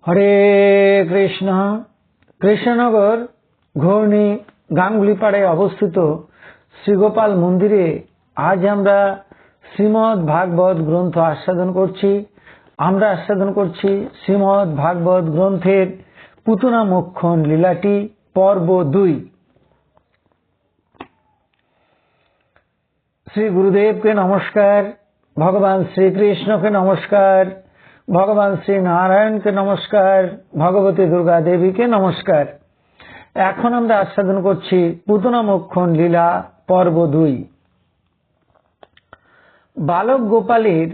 হরে কৃষ্ণ। কৃষ্ণনগর ঘূর্ণি গাঙ্গুলিপাড়ায় অবস্থিত শ্রীগোপাল মন্দিরে আজ আমরা শ্রীমদ্ ভাগবত গ্রন্থ আস্বাদন করছি। আমরা আস্বাদন করছি শ্রীমদ্ ভাগবত গ্রন্থের পুতনা মোক্ষণ লীলাটি পর্ব 2। শ্রী গুরুদেবকে নমস্কার, ভগবান শ্রীকৃষ্ণকে নমস্কার, ভগবান শ্রী নারায়ণকে নমস্কার, ভগবতী দুর্গা দেবীকে নমস্কার। এখন আমরা আস্বাদন করছি পুতনা মোক্ষণ লীলা পর্ব 2। বালক গোপালের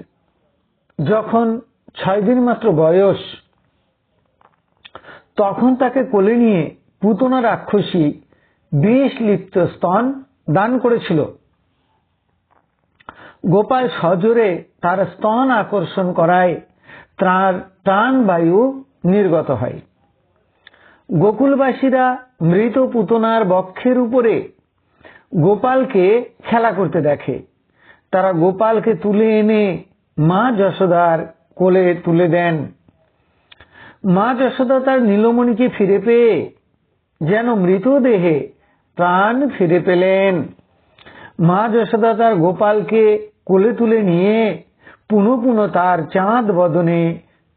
যখন 6 দিন মাত্র বয়স, তখন তাকে কোলে নিয়ে পুতনা রাক্ষসী বিষ লিপ্ত স্তন দান করেছিল। গোপাল সজোরে তার স্তন আকর্ষণ করায় তার প্রাণবায়ু নির্গত হয়। গোকুলবাসীরা মৃত পুতনার বক্ষের উপরে গোপালকে খেলা করতে দেখে। তারা গোপালকে তুলে এনে মা যশোদার কোলে তুলে দেন। মা যশোদা তার নীলমণিকে ফিরে পেয়ে যেন মৃতদেহে প্রাণ ফিরে পেলেন। মা যশোদা তার গোপালকে কোলে তুলে নিয়ে পুনঃ পুনঃ তার চাঁদ বদনে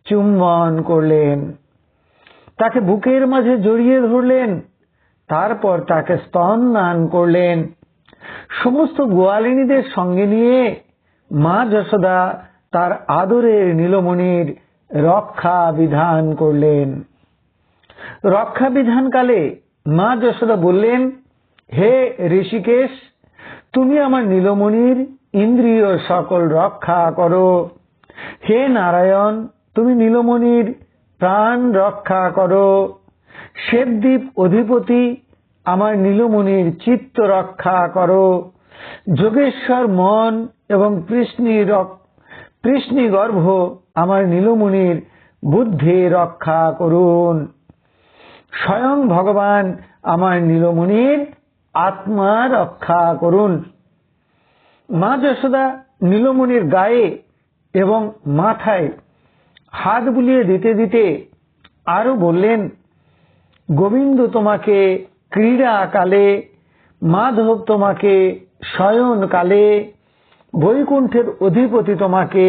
চুম্বন করলেন, তাকে বুকের মাঝে জড়িয়ে ধরলেন, তারপর তাকে স্তন দান করলেন। সমস্ত গোয়ালিনীদের সঙ্গে নিয়ে মা যশোদা তার আদরের নীলমণির রক্ষা বিধান করলেন। রক্ষা বিধানকালে মা যশোদা বললেন, হে ঋষিকেশ, তুমি আমার নীলমণির ইন্দ্রিয় সকল রক্ষা করো। হে নারায়ণ, তুমি নীলমণির প্রাণ রক্ষা করো। শ্বেতদ্বীপ অধিপতি, আমার নীলমণির চিত্ত রক্ষা করো। যোগেশ্বর মন এবং কৃষ্ণী গর্ভ, আমার নীলমণির বুদ্ধি রক্ষা করুন। স্বয়ং ভগবান আমার নীলমণির আত্মা রক্ষা করুন। মা যশোদা নীলমণির গায়ে এবং মাথায় হাত বুলিয়ে দিতে দিতে আরো বললেন, গোবিন্দ তোমাকে ক্রীড়া কালে, মাধব তোমাকে শয়ন কালে, বৈকুণ্ঠের অধিপতি তোমাকে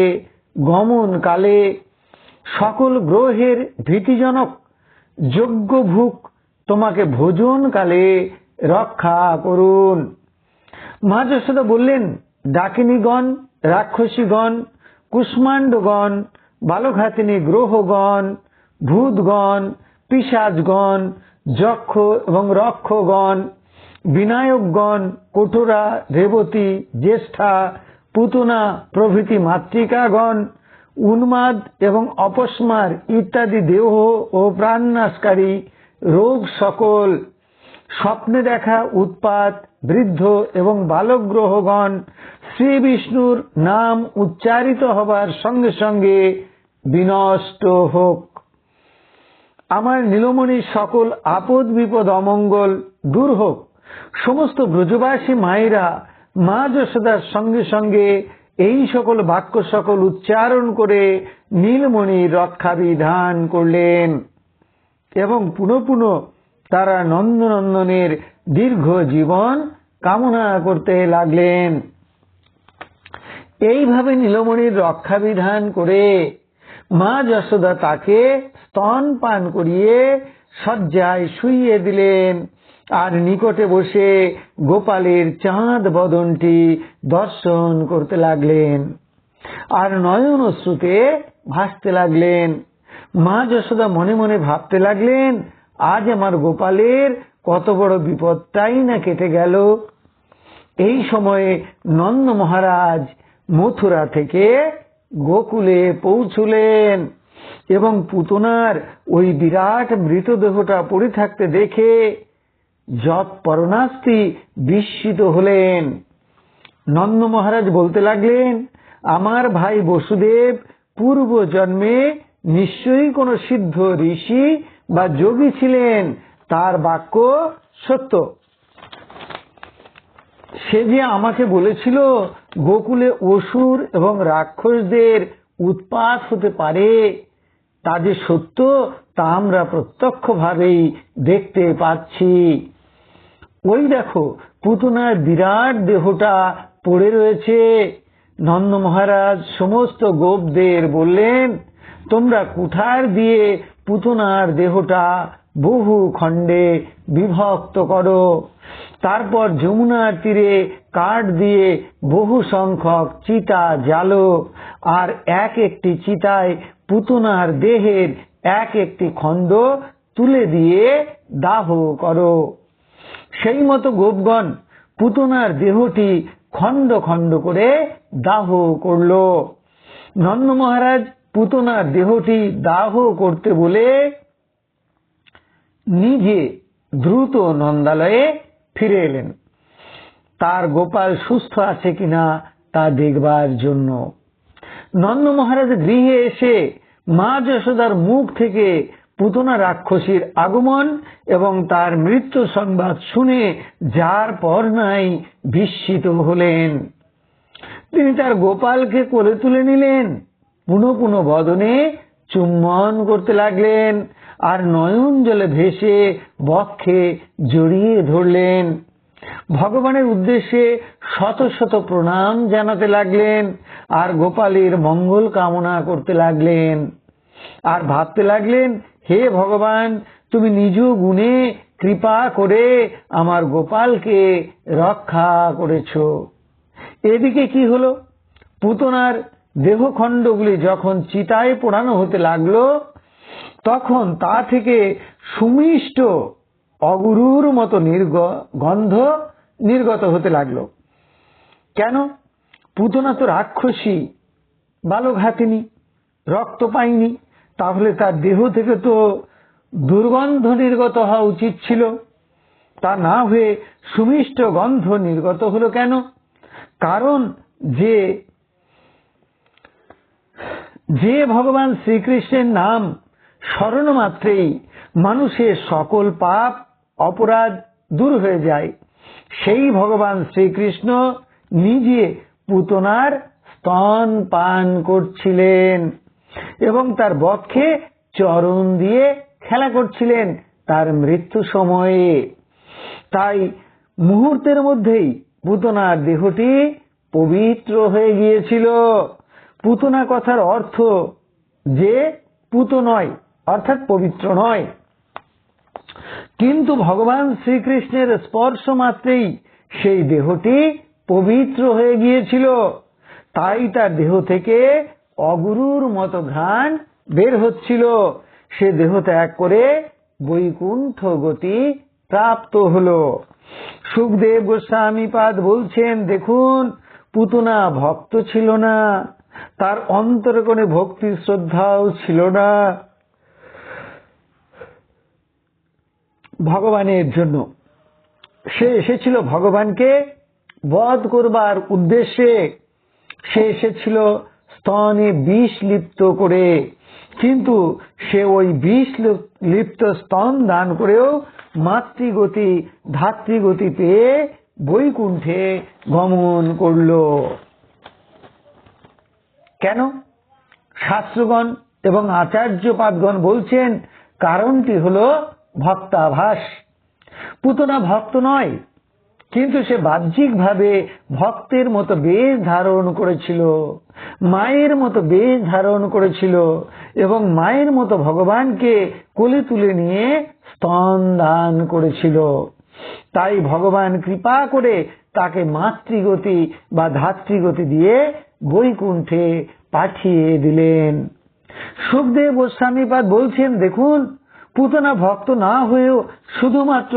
গমন কালে, সকল গ্রহের ভীতিজনক যজ্ঞভুক তোমাকে ভোজন কালে রক্ষা করুন। মা যশোদা বললেন, ডাকিনীগণ, রাক্ষসীগণ, কুষ্মাণ্ডগণ, বালঘাতিনী গ্রহগণ, ভূতগণ, পিশাচগণ, যক্ষ এবং রক্ষগণ, বিনায়কগণ, কঠোরা, রেবতী, জ্যেষ্ঠা, পুতনা প্রভৃতি মাতৃকাগণ, উন্মাদ এবং অপস্মার ইত্যাদি দেহ ও প্রাণনাশকারী রোগ সকল, স্বপ্নে দেখা উৎপাত, বৃদ্ধ এবং বালক গ্রহগণ, শ্রী বিষ্ণুর নাম উচ্চারিত হবার সঙ্গে সঙ্গে বিনষ্ট হোক। আমার নীলমণির সকল আপদ বিপদ অমঙ্গল দূর হোক। সমস্ত ব্রজবাসী মায়েরা মা যশোদার সঙ্গে সঙ্গে এই সকল বাক্য সকল উচ্চারণ করে নীলমণির রক্ষা বিধান করলেন এবং পুনঃ পুনঃ তারা নন্দনন্দনের দীর্ঘ জীবন কামনা করতে লাগলেন। এইভাবে নীলমণির রক্ষা বিধান করে মা যশোদা তাকে স্তন পান করিয়ে শয্যায় শুইয়ে দিলেন আর নিকটে বসে গোপালের চাঁদ বদনটি দর্শন করতে লাগলেন আর নয়ন অশ্রুতে ভাসতে লাগলেন। মা যশোদা মনে মনে ভাবতে লাগলেন, আজ আমার গোপালের কত বড় বিপদটাই না কেটে গেল। এই সময়ে নন্দ মহারাজ মথুরা থেকে গোকুলে পৌঁছলেন এবং পুতনার ওই বিরাট মৃতদেহটা পড়ে থাকতে দেখে যৎপরণাস্তি বিস্মিত হলেন। নন্দ মহারাজ বলতে লাগলেন, আমার ভাই বসুদেব পূর্ব জন্মে নিশ্চয়ই কোন সিদ্ধ ঋষি বা যোগী ছিলেন, তার বাক্য সত্য। সে যে আমাকে বলেছিল গোকুলে অসুর এবং রাক্ষসদের উৎপাত হতে পারে, তা যে সত্য তা আমরা প্রত্যক্ষভাবেই দেখতে পাচ্ছি। ওই দেখো পুতনার বিরাট দেহটা পড়ে রয়েছে। নন্দ মহারাজ সমস্ত গোপদের বললেন, তোমরা কুঠার দিয়ে পুতনার দেহটা বহু খণ্ডে বিভক্ত করো। তারপর যমুনার তীরে কাঠ দিয়ে বহু সংখ্যক চিতা জ্বালো, আর এক একটি চিতায় পুতনার দেহের এক একটি খণ্ড তুলে দিয়ে দাহ করো। সেই মতো গোপগণ পুতনার দেহটি খণ্ড খণ্ড করে দাহ করল। নন্দ মহারাজ পুতনার দেহটি দাহ করতে বলে নিজে দ্রুত নন্দালয়ে ফিরে এলেন, তার গোপাল সুস্থ আছে কিনা তা দেখবার জন্য। নন্দ মহারাজ গৃহে এসে মা যশোদার মুখ থেকে পুতনা রাক্ষসীর আগমন এবং তার মৃত্যু সংবাদ শুনে যার পর নাই বিস্মিত হলেন। তিনি তার গোপালকে কোলে তুলে নিলেন, পুনঃ পুনঃ বদনে চুম্বন করতে লাগলেন, আর নয়ন জলে ভেসে বক্ষে জড়িয়ে ধরলেন। ভগবানের উদ্দেশ্যে শত শত প্রণাম জানাতে লাগলেন, আর গোপালের মঙ্গল কামনা করতে লাগলেন, আর ভাবতে লাগলেন, হে ভগবান, তুমি নিজ গুণে কৃপা করে আমার গোপালকে রক্ষা করেছ। এদিকে কি হলো, পুতনার দেহখণ্ডগুলি যখন চিতায় পোড়ানো হতে লাগলো, তখন তা থেকে সুমিষ্ট অগুরুর মতো গন্ধ নির্গত হতে লাগলো। কেন? পুতনা তো রাক্ষসী, বালঘাতিনী, রক্ত পায়নি, তাহলে তার দেহ থেকে তো দুর্গন্ধ নির্গত হওয়া উচিত ছিল। তা না হয়ে সুমিষ্ট গন্ধ নির্গত হলো কেন? কারণ যে ভগবান শ্রীকৃষ্ণের নাম স্মরণ মাত্রেই মানুষের সকল পাপ অপরাধ দূর হয়ে যায়, সেই ভগবান শ্রীকৃষ্ণ নিজে পুতনার স্তন পান করছিলেন এবং তার বক্ষে চরণ দিয়ে খেলা করছিলেন তার মৃত্যু সময়ে। তাই মুহূর্তের মধ্যেই পুতনার দেহটি পবিত্র হয়ে গিয়েছিল। পুতনা কথার অর্থ যে পুত নয়, অর্থাৎ পবিত্র নয়, কিন্তু ভগবান শ্রীকৃষ্ণের স্পর্শ মাত্রেই সেই দেহটি পবিত্র হয়ে গিয়েছিল। তাই তার দেহ থেকে অগুরুর মতো ঘ্রাণ বের হচ্ছিল। সে দেহ ত্যাগ করে বৈকুণ্ঠ গতি প্রাপ্ত হলো। সুখদেব গোস্বামী পাদ বলছেন, দেখুন, পুতনা ভক্ত ছিল না, তার অন্তরে কোনো ভক্তি শ্রদ্ধাও ছিল না ভগবানের জন্য। সে এসেছিল ভগবানকে বধ করবার উদ্দেশ্যে। সে এসেছিল স্তনে বিষ লিপ্ত করে, কিন্তু সে ওই বিষ লিপ্ত স্তন দান করেও মাতৃগতি ধাত্রীগতি পেয়ে বৈকুণ্ঠে গমন করল। কেন? শাস্ত্রগণ এবং আচার্যপাদগণ বলছেন, কারণটি হল ভক্তাভাস। পুতনা ভক্ত নয়, কিন্তু সে বাহ্যিকভাবে ভক্তের মতো বেশ ধারণ করেছিল, মায়ের মতো বেশ ধারণ করেছিল এবং মায়ের মতো ভগবানকে কোলে তুলে নিয়ে স্তন দান করেছিল। তাই ভগবান কৃপা করে তাকে মাতৃগতি বা ধাত্রীগতি দিয়ে বৈকুণ্ঠে পাঠিয়ে দিলেন। সুখদেব গোস্বামীপাদ বলছেন, দেখুন, পুতনা ভক্ত না হয়েও শুধুমাত্র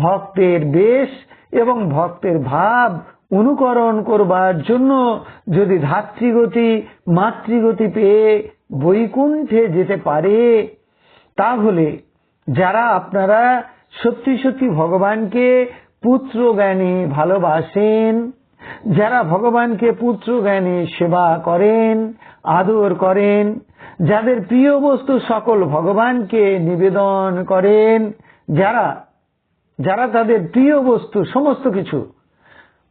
ভক্তের বেশ এবং ভক্তের ভাব অনুকরণ করবার জন্য যদি ধাত্রীগতি মাতৃগতি পেয়ে বৈকুণ্ঠে যেতে পারে, তাহলে যারা আপনারা সত্যি সত্যি ভগবানকে পুত্র জ্ঞানে ভালোবাসেন, যারা ভগবানকে পুত্র জ্ঞানে সেবা করেন, আদর করেন, যাদের প্রিয় বস্তু সকল ভগবানকে নিবেদন করেন, যারা তাদের প্রিয় বস্তু সমস্ত কিছু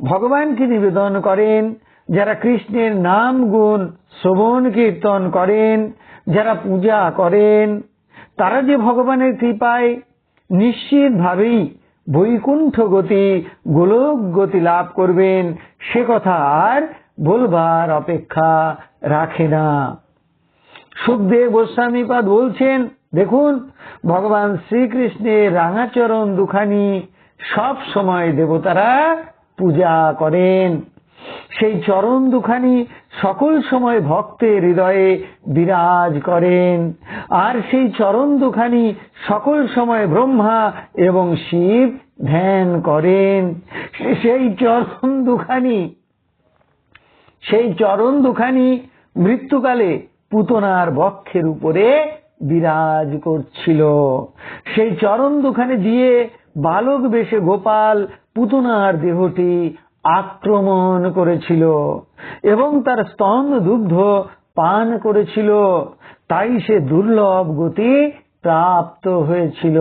ভগবানকে নিবেদন করেন, যারা কৃষ্ণের নাম গুণ শ্রবণ কীর্তন করেন, যারা পূজা করেন তারা যে ভগবানের কৃপায় নিশ্চিতভাবেই বৈকুণ্ঠ গতি, গোলক গতি লাভ করবেন, সে কথা আর বলবার অপেক্ষা রাখে না। সুখদেব গোস্বামীপাদ বলছেন, দেখুন ভগবান শ্রীকৃষ্ণের রাঙাচরণ দুখানি সব সময় দেবতারা পূজা করেন। সেই চরণ দুখানি সকল সময় ভক্তের হৃদয়ে বিরাজ করেন, আর সেই চরণ দুখানি সকল সময় ব্রহ্মা এবং শিব ধ্যান করেন। সেই চরণ দুখানি মৃত্যুকালে পুতনার বক্ষের উপরে বিরাজ করছিল। সেই চরণ দুখানি দিয়ে বালক বেশে গোপাল পুতনার দেহটি আক্রমণ করেছিল এবং তার স্তন দুগ্ধ পান করেছিল, তাই সে দুর্লভ গতি প্রাপ্ত হয়েছিল।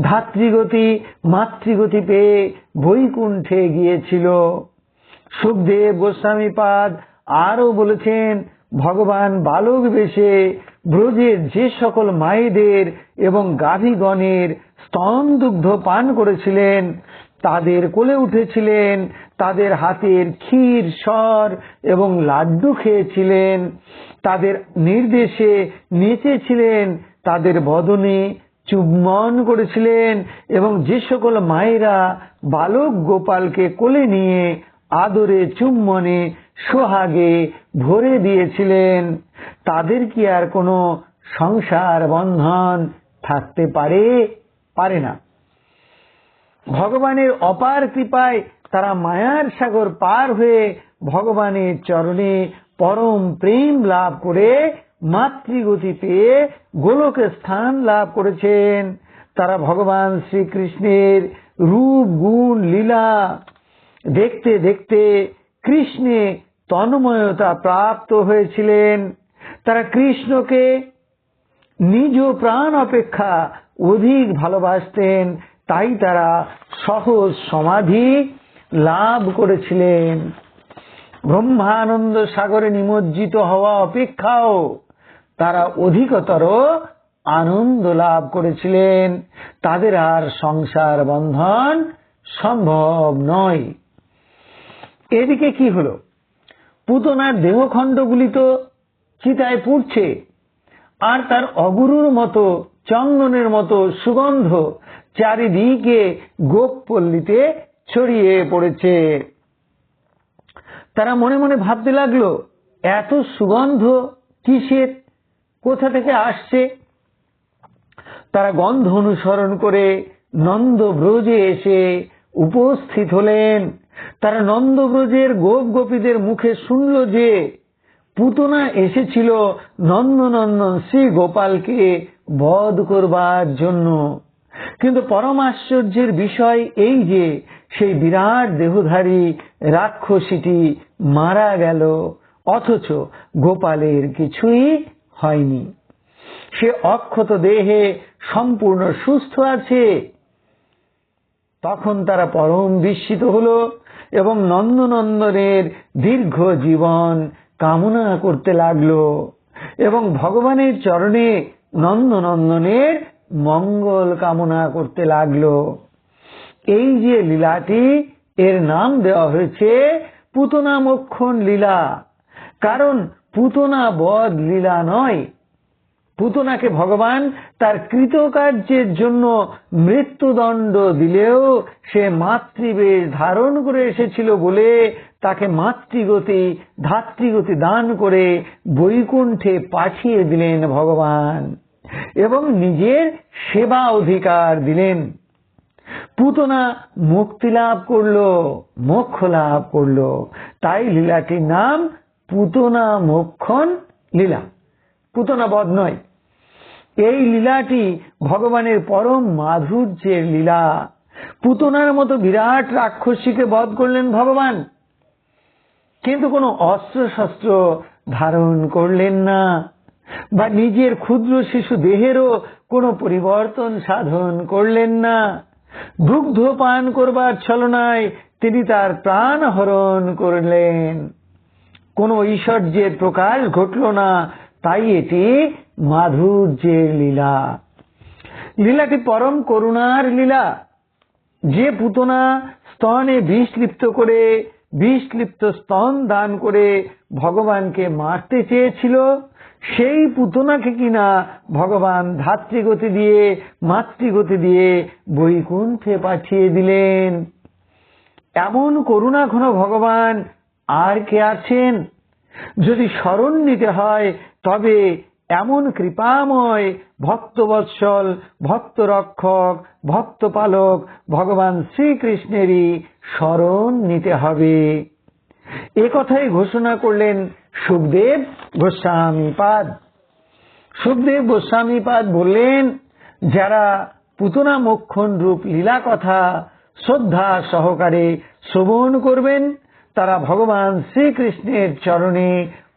ধাত্রীগতি মাতৃগতি পেয়ে বৈকুণ্ঠে গিয়েছিল। সুখদেব গোস্বামীপাদ আরো বলেছেন, ভগবান বালক বেশে ব্রজের যে সকল মায়েদের এবং গাভীগণের স্তন দুগ্ধ পান করেছিলেন, তাদের কোলে উঠেছিলেন, তাদের হাতের ক্ষীর সর এবং লাড্ডু খেয়েছিলেন, তাদের নির্দেশে নেচেছিলেন, তাদের বদনে চুম্বন করেছিলেন এবং যে সকল মায়েরা বালক গোপালকে কোলে নিয়ে আদরে চুম্বনে সোহাগে ভরে দিয়েছিলেন, তাদের কি আর কোনো সংসার বন্ধন থাকতে পারে না। ভগবানের অপার কৃপায় তারা মায়ার সাগর পার হয়ে ভগবানের চরণে পরম প্রেম লাভ করে মাতৃগতি পেয়ে গোলকে স্থান লাভ করেছেন। তারা ভগবান শ্রীকৃষ্ণের রূপ গুণ লীলা দেখতে দেখতে কৃষ্ণে তন্ময়তা প্রাপ্ত হয়েছিলেন। তারা কৃষ্ণকে নিজ প্রাণ অপেক্ষা অধিক ভালোবাসতেন, তাই তারা সহজ সমাধি লাভ করেছিলেন। ব্রহ্মানন্দ সাগরে নিমজ্জিত হওয়া অপেক্ষাও তারা অধিকতর আনন্দ লাভ করেছিলেন। তাদের আর সংসার বন্ধন সম্ভব নয়। এদিকে কি হলো? পুতনার দেহখণ্ডগুলি তো চিতায় পুড়ছে, আর তার অগুরুর মতো চন্দনের মতো সুগন্ধ চারিদিকে গোপপল্লীতে ছড়িয়ে পড়েছে। তারা মনে মনে ভাবতে লাগলো, এত সুগন্ধ কিসের, কোথা থেকে আসছে? তারা গন্ধ অনুসরণ করে নন্দব্রজে এসে উপস্থিত হলেন। তারা নন্দব্রজের গোপ গোপীদের মুখে শুনল যে পুতনা এসেছিল নন্দনন্দন শ্রী গোপালকে বধ করবার জন্য। কিন্তু পরম আশ্চর্যের বিষয় এই যে সেই বিরাট দেহধারী রাক্ষসীটি মারা গেল, অথচ গোপালের কিছুই হয়নি। সে অক্ষত দেহে সম্পূর্ণ সুস্থ আছে। তখন তারা পরম বিস্মিত হল এবং নন্দনন্দনের দীর্ঘ জীবন কামনা করতে লাগলো এবং ভগবানের চরণে নন্দনন্দনের মঙ্গল কামনা করতে লাগলো। এই যে লীলাটি, এর নাম দেওয়া হয়েছে পুতনা মোক্ষণ লীলা। কারণ পুতনা বধ লীলা নয়। পুতনাকে ভগবান তার কৃতকার্যের জন্য মৃত্যুদণ্ড দিলেও সে মাতৃবেশ ধারণ করে এসেছিল বলে তাকে মাতৃগতি ধাত্রীগতি দান করে বৈকুণ্ঠে পাঠিয়ে দিলেন ভগবান এবং নিজের সেবা অধিকার দিলেন। পুতনা মুক্তি লাভ করলো, মোক্ষ লাভ করলো। তাই লীলাটির নাম পুতনা মোক্ষণ লীলা, পুতনা বধ নয়। এই লীলাটি ভগবানের পরম মাধুর্যের লীলা। পুতনার মতো বিরাট রাক্ষসীকে বধ করলেন ভগবান, কিন্তু কোনো অস্ত্র শস্ত্র ধারণ করলেন না, বা নিজের ক্ষুদ্র শিশু দেহেরও কোনো পরিবর্তন সাধন করলেন না। দুগ্ধ পান করবার ছলনায় তিনি তার প্রাণ হরণ করলেন। কোনো ঐশ্বর্যের প্রকাশ ঘটল না, তাই এটি মাধুর্যের লীলা। লীলাটি পরম করুণার লীলা। যে পুতনা স্তনে বিষ লিপ্ত করে, বিষ লিপ্ত স্তন দান করে ভগবানকে মারতে চেয়েছিল, সেই পুতনাকে কিনা ভগবান ধাত্রীগতি দিয়ে, মাতৃগতি দিয়ে বৈকুণ্ঠে পাঠিয়ে দিলেন। এমন করুণা ঘন ভগবান আর কে আছেন? যদি স্মরণ নিতে হয় তবে এমন কৃপাময়, ভক্তবৎসল, ভক্তরক্ষক, ভক্তপালক ভগবান শ্রীকৃষ্ণেরই স্মরণ নিতে হবে। এ কথাই ঘোষণা করলেন সুখদেব গোস্বামীপাদ। সুখদেব গোস্বামীপাদ বললেন, যারা পুতনা মোক্ষণ রূপ লীলা কথা শ্রদ্ধা সহকারে শ্রবণ করবেন তারা ভগবান শ্রীকৃষ্ণের চরণে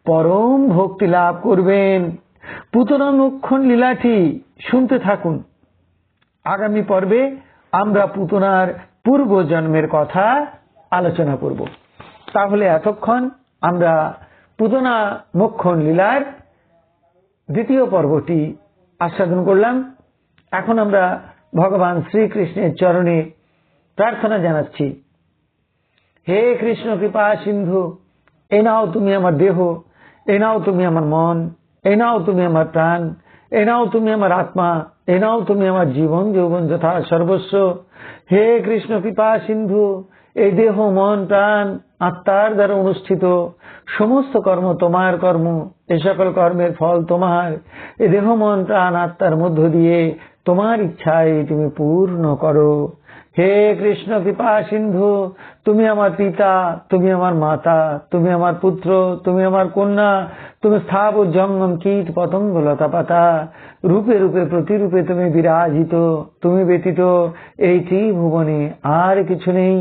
পরম ভক্তি লাভ করবেন। পুতনা মোক্ষণ লীলাটি শুনতে থাকুন। আগামী পর্বে আমরা পুতনার পূর্ব জন্মের কথা আলোচনা করব। তাহলে এতক্ষণ আমরা পুতনা মোক্ষণ লীলার দ্বিতীয় পর্বটি আস্বাদন করলাম। এখন আমরা ভগবান শ্রীকৃষ্ণের চরণে প্রার্থনা জানাচ্ছি, হে কৃষ্ণ কৃপা সিন্ধু, এ নাও তুমি আমার দেহ, এ নাও তুমি আমার মন, এ নাও তুমি আমার প্রাণ, এ নাও তুমি আমার আত্মা, এ নাও তুমি আমার জীবন যৌবন যথা সর্বস্ব। হে কৃষ্ণ কৃপা সিন্ধু, এই দেহ মন প্রাণ আত্মার দ্বারা অনুষ্ঠিত সমস্ত কর্ম তোমার কর্ম, এ সকল কর্মের ফল তোমার। এ দেহ মন প্রাণ আত্মার মধ্য দিয়ে তোমার ইচ্ছায় তুমি পূর্ণ করো। হে কৃষ্ণ কৃপা সিন্ধু, তুমি আমার পিতা, তুমি আমার মাতা, তুমি আমার পুত্র, তুমি আমার কন্যা, তুমি স্থাবর জঙ্গম কীট পতঙ্গ লতা পাতা, রূপে রূপে প্রতিরূপে তুমি বিরাজিত। তুমি ব্যতীত এই ত্রিভুবনে আর কিছু নেই।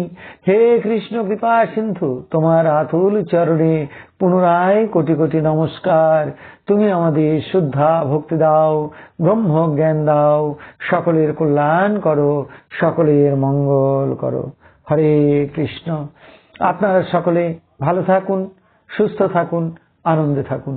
হে কৃষ্ণ কৃপা সিন্ধু, তোমার আতুল চরণে পুনরায় কোটি কোটি নমস্কার। তুমি আমাদের শুদ্ধা ভক্তি দাও, ব্রহ্ম জ্ঞান দাও, সকলের কল্যাণ করো, সকলের মঙ্গল করো। হরে কৃষ্ণ। আপনারা সকলে ভালো থাকুন, সুস্থ থাকুন, আনন্দে থাকুন।